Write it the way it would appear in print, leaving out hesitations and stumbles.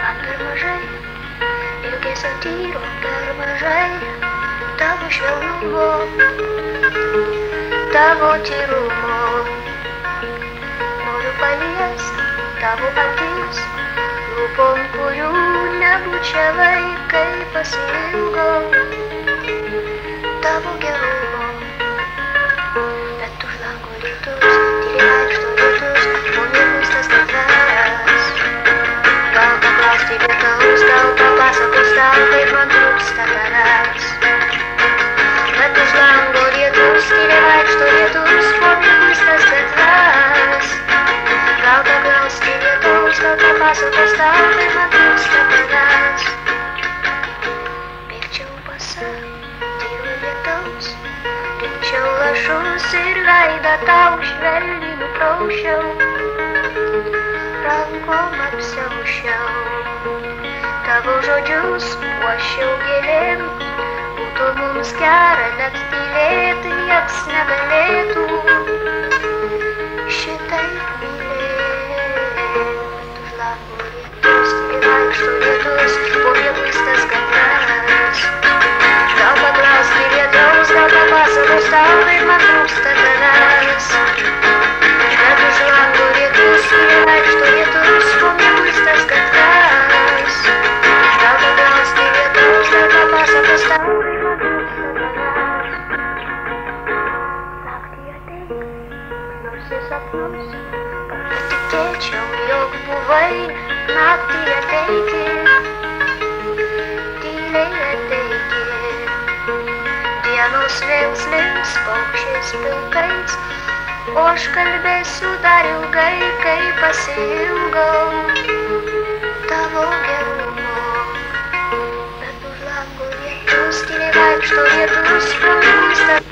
man per mažai, ilgesio tyro per mažai, tavo švelnumo, tavo tyrumo. Noriu paliest tavo akis, lūpom, kurių nebučiavai, kai pasiilgau tavo gerumo. Bet už lango lietus, tyliai vaikšto lietus, o mieguistas gatves. Gal paklausti lietaus, gal papasakos tau, kaip man trūksta tavęs. Bet už lango lietus, tyliai vaikšto lietus, o mieguistas gatves. Gal paklausti lietaus, gal papasakos tau, kaip man trūksta tavęs. Bėgčiau pasak tyro lietaus, rinkčiau lašus ir veidą tau švelniai nupraušiau, rankom apsiaušiau. Tavo žodžius puošiau gėlėm, būtų mums gera net tylėti, nieks negalėtų šitaip mylėti. Už lango lietus, tyliai vaikšto lietus, po mieguistas gatves. Gal paklausti lietaus, gal papasakos tau, kaip man trūksta tavęs. Bet už lango lietus, tyliai vaikšto lietus, po mieguistas gatves. Gal paklausti lietaus, gal papasakos tau, kaip man trūksta tavęs. Naktį ateik, nors į sapnus, kad patikėčiau, jog buvai. Naktį ateiki, tyliai ateiki. Dienos vėl slinks paukščiais pilkais, o aš kalbėsiu dar ilgai, kai pasiilgau tavo gerumo. Bet už lango lietus, tyliai vaikšto lietus, po mieguistas